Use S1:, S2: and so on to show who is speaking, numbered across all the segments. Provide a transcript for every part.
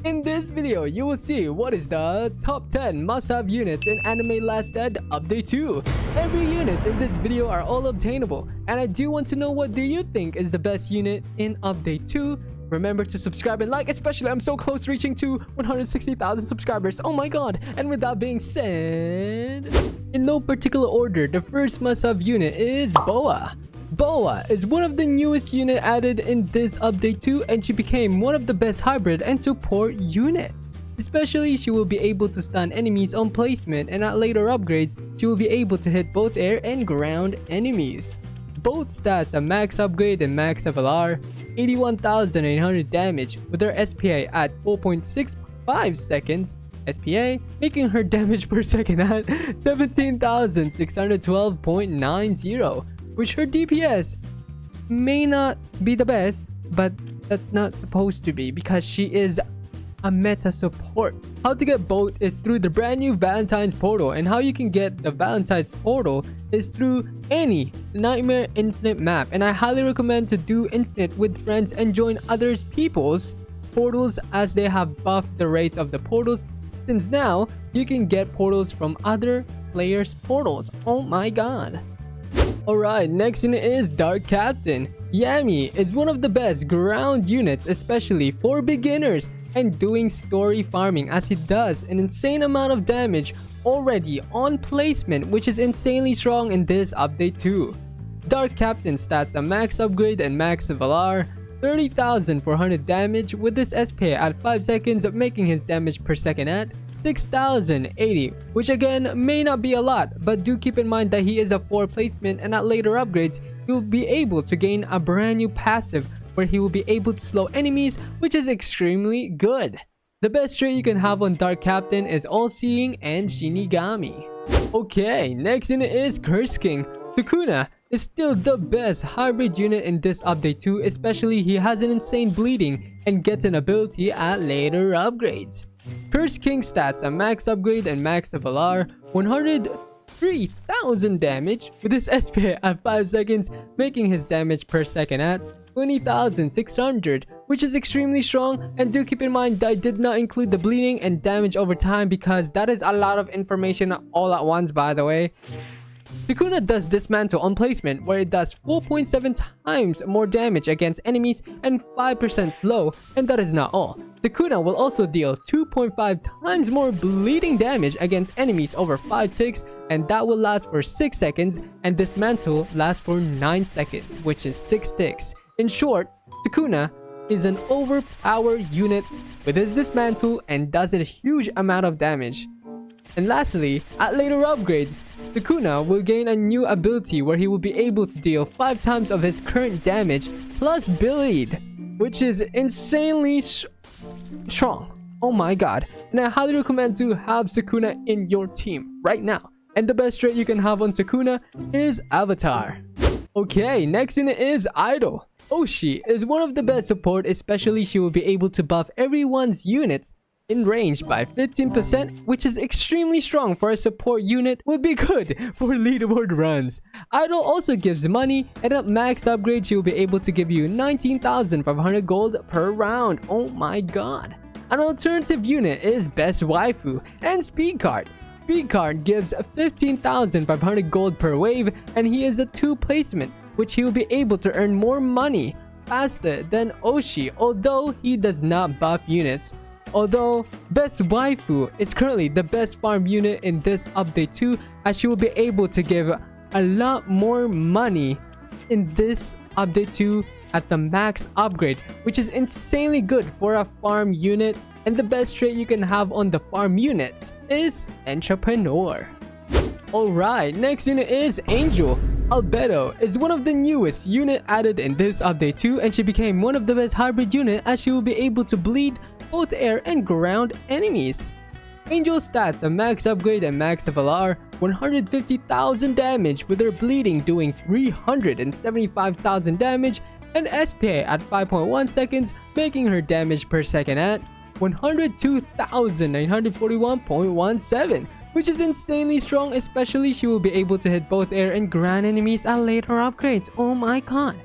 S1: In this video, you will see what is the top 10 must-have units in Anime Last Dead Update 2. Every units in this video are all obtainable, and I do want to know what do you think is the best unit in Update 2. Remember to subscribe and like, especially I'm so close reaching to 160,000 subscribers. Oh my god. And with that being said, in no particular order, the first must-have unit is Boa. Boa is one of the newest unit added in this update 2, and she became one of the best hybrid and support unit. Especially, she will be able to stun enemies on placement, and at later upgrades, she will be able to hit both air and ground enemies. Both stats are max upgrade and max FLR, 81,800 damage with her SPA at 4.65 seconds, SPA, making her damage per second at 17,612.90, which her DPS may not be the best, but that's not supposed to be because she is a meta support. How to get both is through the brand new Valentine's portal, and how you can get the Valentine's portal is through any Nightmare Infinite map, and I highly recommend to do Infinite with friends and join others people's portals as they have buffed the rates of the portals, since now you can get portals from other players' portals. Oh my god. Alright, next unit is Dark Captain. Yami is one of the best ground units, especially for beginners and doing story farming, as he does an insane amount of damage already on placement, which is insanely strong in this update too. Dark Captain stats a max upgrade and max VLR, 30,400 damage with this SPA at 5 seconds, making his damage per second at 6,080, which again may not be a lot, but do keep in mind that he is a 4 placement, and at later upgrades he will be able to gain a brand new passive where he will be able to slow enemies, which is extremely good. The best trait you can have on Dark Captain is All-Seeing and Shinigami. Okay, next unit is Curse King. Sukuna is still the best hybrid unit in this update too, especially he has an insane bleeding and gets an ability at later upgrades. Curse King stats a max upgrade and max FLR, 103,000 damage with his SPA at 5 seconds, making his damage per second at 20,600, which is extremely strong. And do keep in mind that I did not include the bleeding and damage over time because that is a lot of information all at once, by the way. Sukuna does dismantle on placement, where it does 4.7 times more damage against enemies and 5% slow, and that is not all. Sukuna will also deal 2.5 times more bleeding damage against enemies over 5 ticks, and that will last for 6 seconds, and dismantle lasts for 9 seconds, which is 6 ticks. In short, Sukuna is an overpowered unit with his dismantle and does a huge amount of damage. And lastly, at later upgrades, Sukuna will gain a new ability where he will be able to deal 5 times of his current damage plus bleed, which is insanely strong. Oh my god. And I highly recommend to have Sukuna in your team right now. And the best trait you can have on Sukuna is Avatar. Okay, next unit is Idol. Oshi is one of the best support, especially she will be able to buff everyone's units in range by 15%, which is extremely strong for a support unit, would be good for leaderboard runs. Idol also gives money, and at max upgrade she will be able to give you 19,500 gold per round. Oh my god. An alternative unit is Best Waifu and Speed Card. Speed Card gives 15,500 gold per wave, and he is a 2 placement, which he will be able to earn more money faster than Oshi, although he does not buff units. Although Best Waifu is currently the best farm unit in this update too, as she will be able to give a lot more money in this update too at the max upgrade, which is insanely good for a farm unit. And the best trait you can have on the farm units is Entrepreneur. Alright, next unit is Angel. Albedo is one of the newest unit added in this update too, and she became one of the best hybrid unit as she will be able to bleed both air and ground enemies. Angel stats a max upgrade and max FLR, 150,000 damage with her bleeding doing 375,000 damage, and SPA at 5.1 seconds, making her damage per second at 102,941.17, which is insanely strong, especially she will be able to hit both air and ground enemies at later upgrades. Oh my god.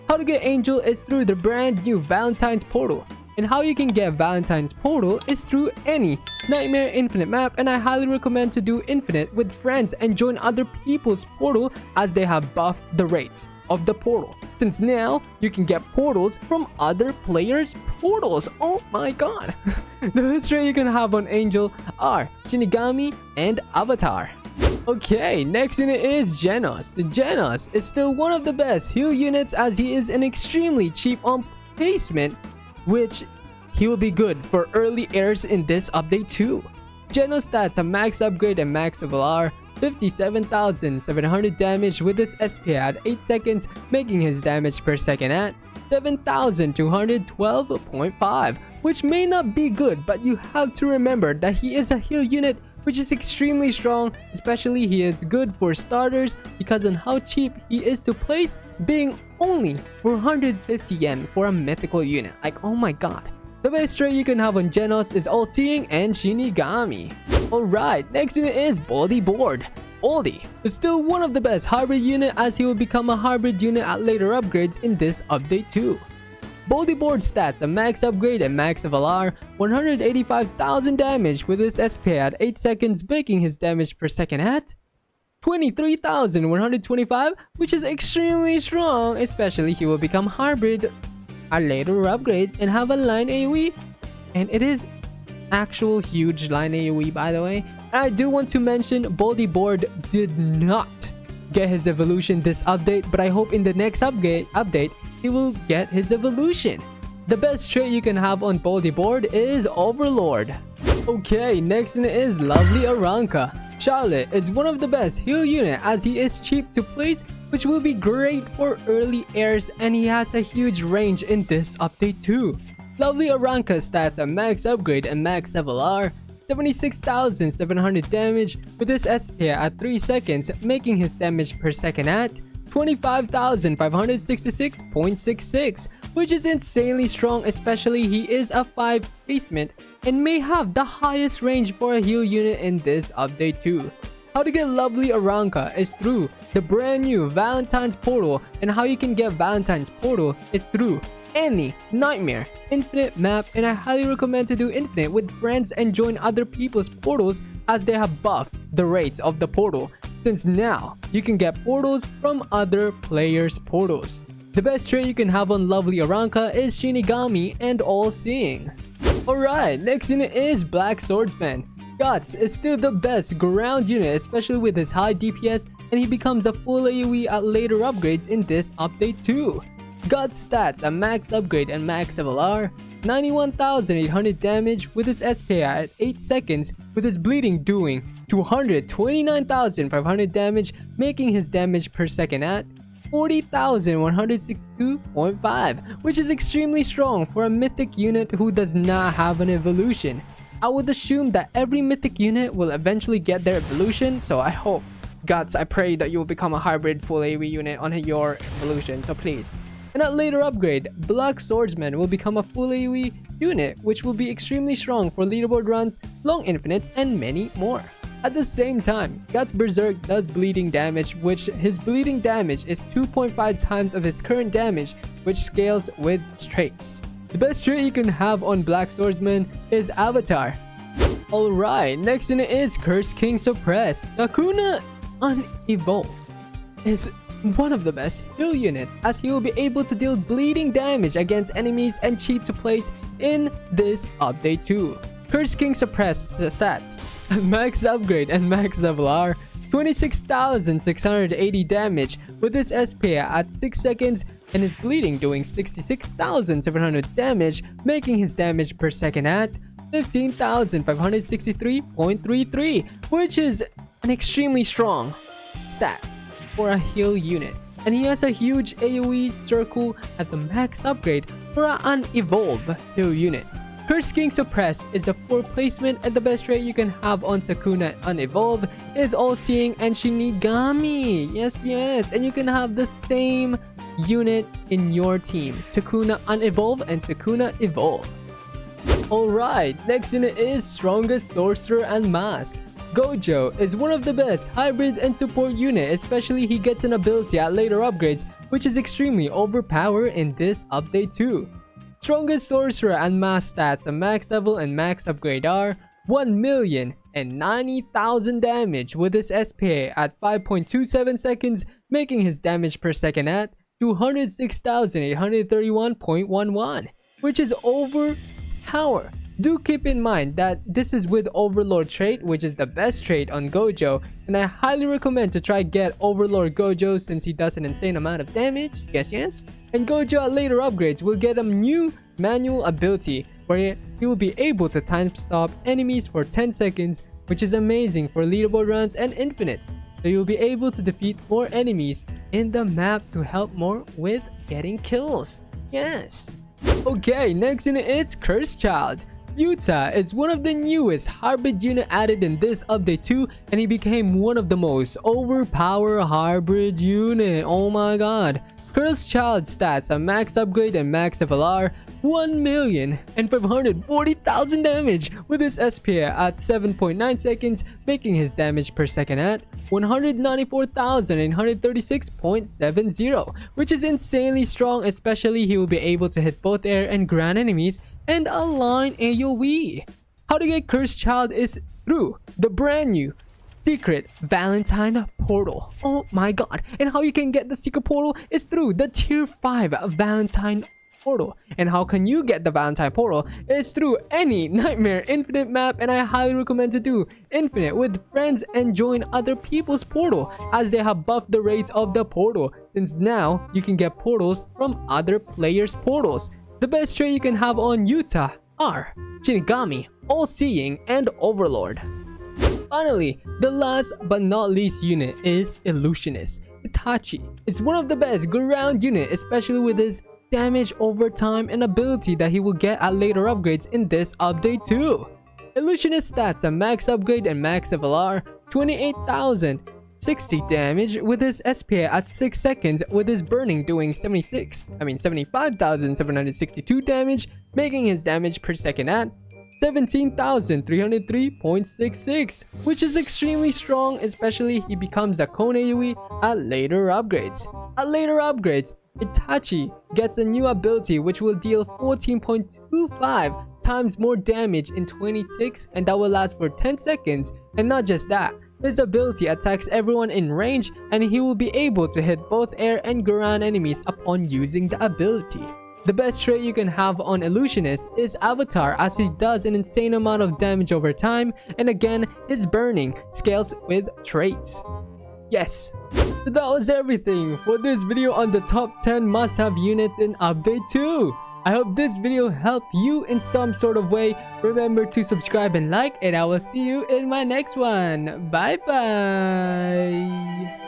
S1: How to get Angel is through the brand new Valentine's portal. And how you can get Valentine's Portal is through any Nightmare Infinite map, and I highly recommend to do Infinite with friends and join other people's portal as they have buffed the rates of the portal. Since now, you can get portals from other players' portals. Oh my god. The best rate you can have on Angel are Shinigami and Avatar. Okay, next unit is Jenos. Jenos is still one of the best heal units as he is an extremely cheap on placement, which he will be good for early airs in this update too. Jenos stats a max upgrade and max level are 57,700 damage with his SP at 8 seconds, making his damage per second at 7,212.5, which may not be good, but you have to remember that he is a heal unit which is extremely strong, especially he is good for starters because on how cheap he is to place, being only 450 yen for a mythical unit. Like, oh my god. The best trait you can have on Jenos is All-Seeing and Shinigami. Alright, next unit is Baldy Bored. Baldy is still one of the best hybrid unit as he will become a hybrid unit at later upgrades in this update too. Baldy Bored stats a max upgrade and max level are 185,000 damage with his SP at 8 seconds, making his damage per second at 23,125, which is extremely strong, especially he will become hybrid at later upgrades and have a line AoE, and it is actual huge line AoE by the way. And I do want to mention Baldy Bored did not get his evolution this update, but I hope in the next update he will get his evolution. The best trait you can have on Baldy Bored is Overlord. Okay, next one is Lovely Arrancar. Charlotte is one of the best heal unit as he is cheap to place, which will be great for early airs, and he has a huge range in this update too. Lovely Arrancar stats a max upgrade and max level are 76,700 damage with his SP at 3 seconds, making his damage per second at 25,566.66, which is insanely strong, especially he is a 5 placement and may have the highest range for a heal unit in this update too. How to get Lovely Arrancar is through the brand new Valentine's Portal, and how you can get Valentine's Portal is through any Nightmare Infinite map, and I highly recommend to do Infinite with friends and join other people's portals as they have buffed the rates of the portal, since now you can get portals from other players' portals. The best trait you can have on Lovely Arrancar is Shinigami and All-Seeing. Alright, next unit is Black Swordsman. Guts is still the best ground unit, especially with his high DPS, and he becomes a full AoE at later upgrades in this update too. Guts stats a max upgrade and max level are 91,800 damage with his SP at 8 seconds, with his bleeding doing 229,500 damage, making his damage per second at 40,162.5, which is extremely strong for a mythic unit who does not have an evolution. I would assume that every mythic unit will eventually get their evolution, so I hope, Guts, I pray that you will become a hybrid full AoE unit on your evolution, so please. And at later upgrade, Black Swordsman will become a full AoE unit, which will be extremely strong for leaderboard runs, long infinites, and many more. At the same time, Guts Berserk does bleeding damage, which his bleeding damage is 2.5 times of his current damage, which scales with traits. The best trait you can have on Black Swordsman is Avatar. Alright, next unit is Curse King Suppressed. Sukuna Unevolved is one of the best heal units as he will be able to deal bleeding damage against enemies and cheap to place in this update too. Curse King Suppressed stats max upgrade and max level are 26,680 damage with his SP at 6 seconds, and his bleeding doing 66,700 damage, making his damage per second at 15,563.33, which is an extremely strong stat for a heal unit. And he has a huge AoE circle at the max upgrade for an unevolved heal unit. Curse King Suppressed is a 4 placement, and the best trait you can have on Sukuna Unevolved is All-Seeing and Shinigami. Yes, and you can have the same unit in your team, Sukuna Unevolved and Sukuna Evolve. Alright, next unit is Strongest Sorcerer Unmasked. Gojo is one of the best hybrid and support unit, especially he gets an ability at later upgrades, which is extremely overpowered in this update too. strongest Sorcerer Unmasked stats, a max level and max upgrade are 1,090,000 damage with his SPA at 5.27 seconds, making his damage per second at 206,831.11, which is overpower. Do keep in mind that this is with Overlord trait, which is the best trait on Gojo, and I highly recommend to try get Overlord Gojo since he does an insane amount of damage. Yes. And Gojo at later upgrades will get a new manual ability where he will be able to time stop enemies for 10 seconds, which is amazing for leaderboard runs and infinites. So you'll be able to defeat more enemies in the map to help more with getting kills. Yes. Okay, next unit is Cursed Child. Yuta is one of the newest hybrid unit added in this update too, and he became one of the most overpowered hybrid unit. Oh my god. Cursed Child stats, a max upgrade and max FLR, 1,540,000 damage with his SPA at 7.9 seconds, making his damage per second at 194,836.70, which is insanely strong. Especially he will be able to hit both air and ground enemies and align AoE. How to get Cursed Child is through the brand new secret Valentine portal. Oh my god. And how you can get the secret portal is through the tier 5 Valentine portal. And how can you get the Valentine portal is through any Nightmare Infinite map, and I highly recommend to do Infinite with friends and join other people's portal, as they have buffed the rates of the portal, since now you can get portals from other players' portals. The best trait you can have on Yuta are Shinigami, All-Seeing, and Overlord. Finally, the last but not least unit is Illusionist. Itachi is one of the best ground unit, especially with his damage over time and ability that he will get at later upgrades in this update too. Illusionist stats, a max upgrade and max FLR, 28,060 damage with his SPA at 6 seconds, with his burning doing 75,762 damage, making his damage per second at 17,303.66, which is extremely strong. Especially he becomes a cone AoE at later upgrades. At later upgrades, Itachi gets a new ability which will deal 14.25 times more damage in 20 ticks, and that will last for 10 seconds. And not just that, his ability attacks everyone in range, and he will be able to hit both air and ground enemies upon using the ability. The best trait you can have on Illusionist is Avatar, as he does an insane amount of damage over time, and again, his burning scales with traits. Yes, so that was everything for this video on the top 10 must-have units in Update 2. I hope this video helped you in some sort of way. Remember to subscribe and like, and I will see you in my next one. Bye bye.